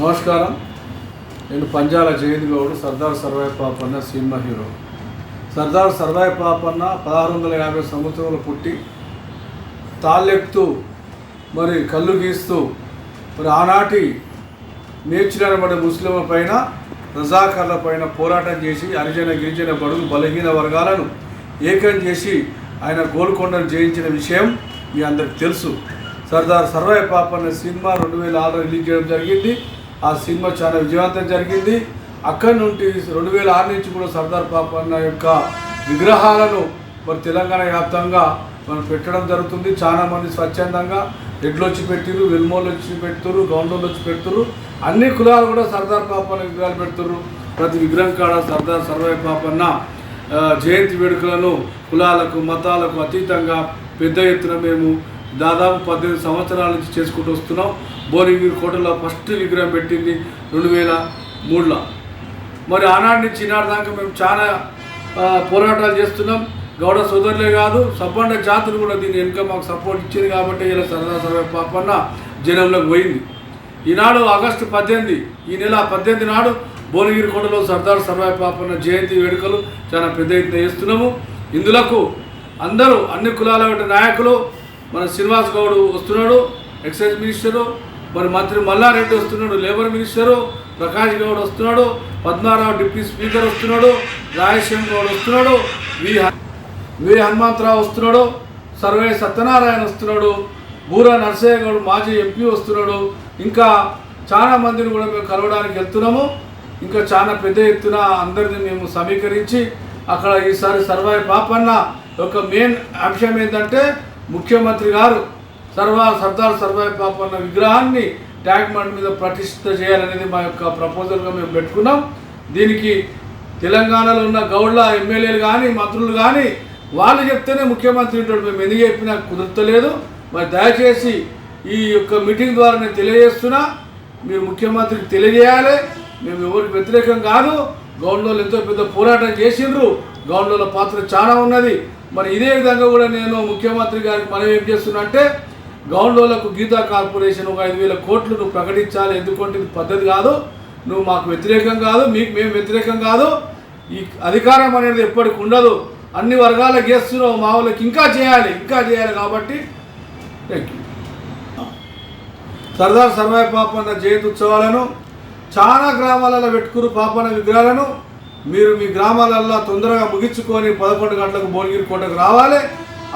నమస్కారం. నేను పంజాల జయంతి Goud, Sardar Sarvai Papanna cinema hero. Sardar Sarvai Papanna 1650 సంవత్సరంలో పుట్టి తాళ్ళెక్తూ మరి కళ్ళు గీస్తూ మరి ఆనాటి నేర్చినబడే ముస్లింల పైన రజాకర్ల పైన పోరాటం చేసి హరిజన గిరిజన బడుగు బలహీన వర్గాలను ఏకం చేసి ఆయన గోల్కొండను జయించిన విషయం మీ అందరికి తెలుసు. సర్దార్ సర్వాయి పాపన్న సినిమా 2006 రిలీజ్ చేయడం జరిగింది. ఆ సినిమా చాలా విజయవంతం జరిగింది. అక్కడి నుండి 2006 నుంచి కూడా సర్దార్ పాపన్న యొక్క విగ్రహాలను మరి తెలంగాణ వ్యాప్తంగా మనం పెట్టడం జరుగుతుంది. చాలామంది స్వచ్ఛందంగా రెడ్లు వచ్చి పెట్టిరు, వెల్మోళ్ళు వచ్చి పెడుతురు, గౌండోళ్ళు వచ్చి పెడుతురు. అన్ని కులాలు కూడా సర్దార్ పాపన్న విగ్రహాలు పెడుతురు. ప్రతి విగ్రహం కాడ సర్దార్ సర్వాయి పాపన్న జయంతి వేడుకలను కులాలకు మతాలకు అతీతంగా పెద్ద ఎత్తున మేము దాదాపు 18 సంవత్సరాల నుంచి చేసుకుంటూ వస్తున్నాం. భువనగిరి కోటలో ఫస్ట్ విగ్రహం పెట్టింది 2003లో. మరి ఆనాటి నుంచి ఈనాటి దాకా మేము చాలా పోరాటాలు చేస్తున్నాం. గౌడ సోదరులే కాదు, సబ్బండ జాతులు కూడా దీని వెనుక మాకు సపోర్ట్ ఇచ్చింది. కాబట్టి ఇలా సర్దార్ సర్వాయి పాపన్న జనంలోకి పోయింది. ఈనాడు ఆగస్టు 18, ఈ నెల 18 నాడు భువనగిరి కోటలో సర్దార్ సర్వాయి పాపన్న జయంతి వేడుకలు చాలా పెద్ద ఎత్తున చేస్తున్నాము. ఇందులకు అందరూ అన్ని కులాల నాయకులు, మన శ్రీనివాస్ గౌడ్ వస్తున్నాడు, ఎక్సైజ్ మినిస్టరు, మరి మంత్రి మల్లారెడ్డి వస్తున్నాడు, లేబర్ మినిస్టరు, ప్రకాష్ గౌడ్ వస్తున్నాడు, పద్మారావు డిప్యూటీ స్పీకర్ వస్తున్నాడు, రాయశ్యామ్ గౌడ్ వస్తున్నాడు, వి హనుమంతరావు వస్తున్నాడు, సర్వే సత్యనారాయణ వస్తున్నాడు, బూరా నరసయ్య గౌడ్ మాజీ ఎంపీ వస్తున్నాడు. ఇంకా చాలా మందిని కూడా మేము కలవడానికి వెళ్తున్నాము. ఇంకా చాలా పెద్ద ఎత్తున అందరినీ మేము సమీకరించి అక్కడ ఈసారి సర్వాయి పాపన్న యొక్క మెయిన్ అంశం ఏంటంటే ముఖ్యమంత్రి గారు సర్దార్ సర్వాయి పాపన్న విగ్రహాన్ని ట్యాంక్ బండ్ మీద ప్రతిష్ఠిత చేయాలనేది మా యొక్క ప్రపోజల్గా మేము పెట్టుకున్నాం. దీనికి తెలంగాణలో ఉన్న గౌడ్ల ఎమ్మెల్యేలు కానీ మంత్రులు కానీ వాళ్ళు చెప్తేనే ముఖ్యమంత్రి ఉంటాడు. మేము ఎందుకు చెప్పినా కుదరతలేదు. మరి దయచేసి ఈ యొక్క మీటింగ్ ద్వారా నేను తెలియజేస్తున్నా, మీరు ముఖ్యమంత్రికి తెలియజేయాలి. మేము ఎవరికి వ్యతిరేకం కాదు. గౌండ్లలో ఎంతో పెద్ద పోరాటం చేసిండ్రు, గౌండ్ల పాత్ర చాలా ఉన్నది. మరి ఇదే విధంగా కూడా నేను ముఖ్యమంత్రి గారికి మనం ఏం చేస్తున్నా అంటే, గౌండ్లకు గీతా కార్పొరేషన్ ఒక 5,000 కోట్లు నువ్వు ప్రకటించాలి. ఎందుకంటే ఇది పద్ధతి కాదు, నువ్వు మాకు వ్యతిరేకం కాదు, మేము వ్యతిరేకం కాదు. ఈ అధికారం అనేది ఎప్పటికి ఉండదు. అన్ని వర్గాలకు చేస్తున్నావు, మా వాళ్ళకి ఇంకా చేయాలి కాబట్టి థ్యాంక్ యూ. సర్దార్ సర్వాయి పాపన్న జయంతి ఉత్సవాలను చాలా గ్రామాలలో పెట్టుకురు. పాపన్న విగ్రహాలను మీరు మీ గ్రామాలల్లో తొందరగా ముగించుకొని 11 గంటలకు భువనగిరి కోటకు రావాలి.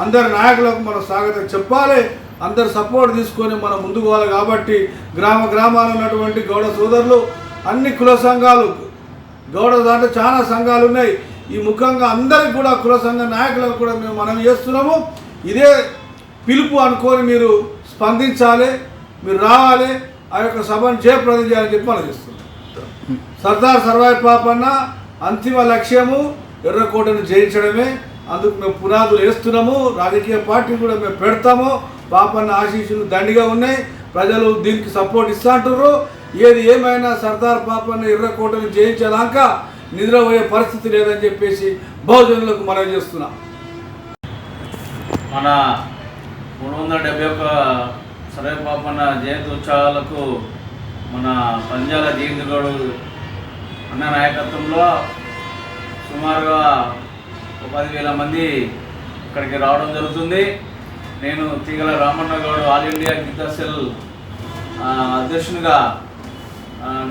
అందరి నాయకులకు మనం స్వాగతం చెప్పాలి. అందరు సపోర్ట్ తీసుకొని మనం ముందుకు పోవాలి. కాబట్టి గ్రామాల్లో ఉన్నటువంటి గౌడ సోదరులు, అన్ని కుల సంఘాలు, గౌడ దాంట్లో చాలా సంఘాలు ఉన్నాయి. ఈ ముఖ్యంగా అందరికి కూడా కుల సంఘ నాయకులకు కూడా మేము మనం చేస్తున్నాము. ఇదే పిలుపు అనుకొని మీరు స్పందించాలి, మీరు రావాలి, ఆ యొక్క సభను జయప్రదం చేయాలని చెప్పి మనం చేస్తున్నాం. సర్దార్ సర్వాయి పాపన్న అంతిమ లక్ష్యము ఎర్రకోటను జయించడమే. అందుకు మేము పునాదులు వేస్తున్నాము. రాజకీయ పార్టీ కూడా మేము పెడతాము. పాపన్న ఆశీస్సులు దండిగా ఉన్నాయి. ప్రజలు దీనికి సపోర్ట్ ఇస్తూ అంటారు. ఏది ఏమైనా సర్దార్ పాపన్న ఎర్రకోటను జయించేదాకా నిద్రపోయే పరిస్థితి లేదని చెప్పేసి బహుజనులకు మనం చేస్తున్నాం. మన 371 సర్వాయి పాపన్న జయంతి ఉత్సవాలకు మన పంజాల జయంతి గౌడ్ అన్న నాయకత్వంలో సుమారుగా 10,000 మంది ఇక్కడికి రావడం జరుగుతుంది. నేను Teegala Ramanna Goud all India Geeta cell అధ్యక్షునిగా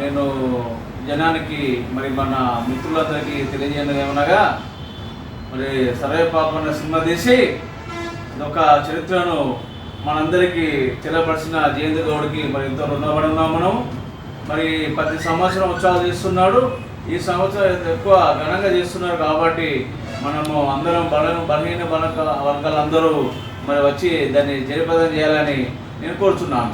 నేను జనానికి మరి మన మిత్రులందరికీ తెలియజేయడం ఏమనగా, మరి సర్వాయి పాపన్న సినిమా తీసి ఇదొక చరిత్రను మనందరికీ తెలియపరిచిన జయంతి గౌడ్కి మరి ఎంతో రుణపడి ఉన్నాం మనం. మరి ప్రతి సంవత్సరం ఉత్సవాలు చేస్తున్నాడు. ఈ సంవత్సరం ఎక్కువ ఘనంగా చేస్తున్నారు. కాబట్టి మనము అందరం బలహీన వర్గాలందరూ మరి వచ్చి దాన్ని జయప్రదం చేయాలని నేను కోరుతున్నాను.